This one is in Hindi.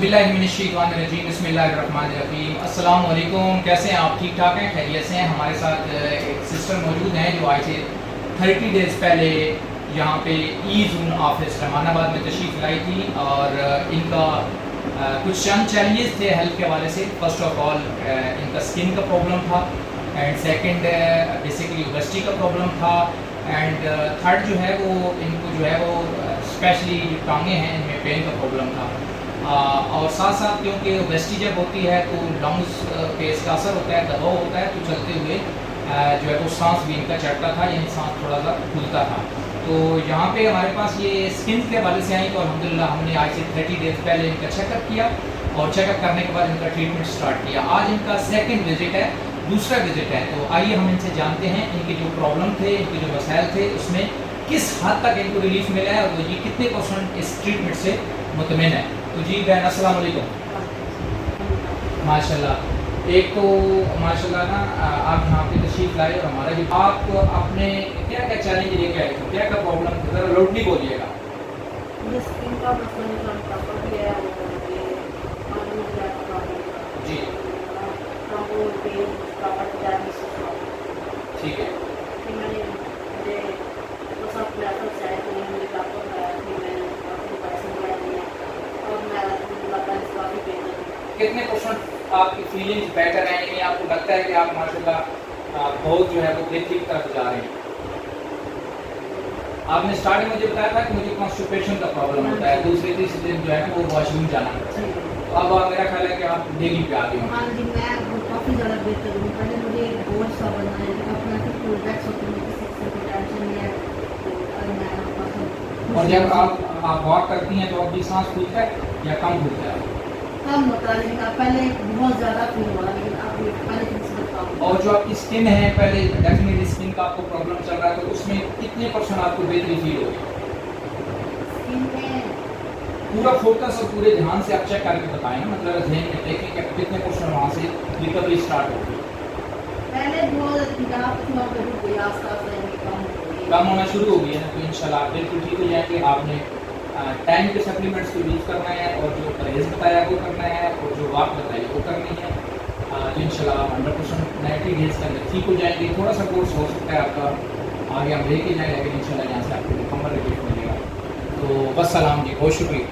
औज़ुबिल्लाहिमिनश्शैतानिर्रजीम बिस्मिल्लाहिर्रहमानिर्रहीम। अस्सलाम वालेकुम। कैसे हैं आप? ठीक ठाक हैं, खैरियत से हैं? हमारे साथ एक सिस्टर मौजूद हैं जो आज से 30 डेज़ पहले यहाँ पे ई-ज़ून ऑफिस रहमानाबाद में तशरीफ़ लाई थी और इनका कुछ चंद चैलेंजेस थे हेल्थ के हवाले से। फ़र्स्ट ऑफ ऑल इनका स्किन का प्रॉब्लम था एंड सेकंड बेसिकली ओबेसिटी का प्रॉब्लम था एंड थर्ड जो है वो इनको जो है वो स्पेशली जो टांगे हैं इनमें पेन का प्रॉब्लम था। और साथ साथ क्योंकि ओबेसिटी जब होती है तो लंग्स पे इसका असर होता है, दबाव होता है, तो चलते हुए जो है वो सांस भी इनका चढ़ता था, यानी सांस थोड़ा सा फूलता था। तो यहाँ पे हमारे पास ये स्किन के हवाले से आई तो अल्हम्दुलिल्लाह हमने आज से 30 डेज़ पहले इनका चेकअप किया और चेकअप करने के बाद इनका ट्रीटमेंट स्टार्ट किया। आज इनका सेकेंड विज़िट है, दूसरा विज़िट है। तो आइए हम इनसे जानते हैं इनके जो प्रॉब्लम थे, इनके जो मसाइल थे, उसमें किस हद तक इनको रिलीफ मिला है और ये कितने % इस ट्रीटमेंट से मुतमिन है। तो जी बहन अस्सलाम वालेकुम। माशाल्लाह, एक तो माशाल्लाह ना आप यहाँ पे तशरीफ़ लाए और हमारा जो आप अपने क्या क्या चैलेंज लेके आए थे, क्या क्या प्रॉब्लम थी, ज़रा लाउडली बोलिएगा। जी ठीक है। कितने % आपकी फीलिंग्स बेटर हैं, यानी आपको लगता है कि आप माशाल्लाह बहुत जो है वो बेहतरी की तरफ जा रहे हैं? आपने स्टार्टिंग में मुझे बताया था कि मुझे कॉन्स्टिपेशन का प्रॉब्लम होता है, दूसरे तीसरे दिन जो है वो वॉशरूम जाना पड़ता है, तो अब मेरा ख्याल है कि आप डेली पे आ गए हाँ जी, मैं काफ़ी ज़्यादा बेहतर हूँ। पहले मुझे बहुत सा बनना है, अपना रिलैक्स होती है, किसी की टेंशन नहीं है। और जब आप वॉक करती हैं तो आपकी सांस फूलता है या कम फूलता है? कम होता है, लेकिन पहले बहुत ज़्यादा फील हो रहा है, लेकिन अब पहले से कम। और जो आपकी स्किन है, पहले डेफिनेटली स्किन का आपको प्रॉब्लम चल रहा है, तो उसमें कितने % आपको बेहतरी फील होगी? स्किन में पूरा फोकस और पूरे ध्यान से आप चेक करके बताएं ना, मतलब ध्यान में देखें कि कितने % वहाँ से रिकवरी स्टार्ट होगी। पहले बहुत कम होना शुरू हो गई है ना, तो इंशाल्लाह आप बिल्कुल ठीक हो जाएंगे। आपने टाइम के सप्लीमेंट्स को यूज़ करना है और जो परहेज़ बताया वो करना है और जो वॉक बताई वो करनी है। तो इंशाल्लाह आप 100% 90 डेज़ के अंदर ठीक हो जाएंगे। थोड़ा सा कोर्स हो सकता है आपका आगे हम लेके जाएँ, लेकिन इंशाल्लाह यहाँ से आपको मुकम्मल रिजल्ट मिलेगा। तो बस सलाम जी, बहुत शुक्रिया।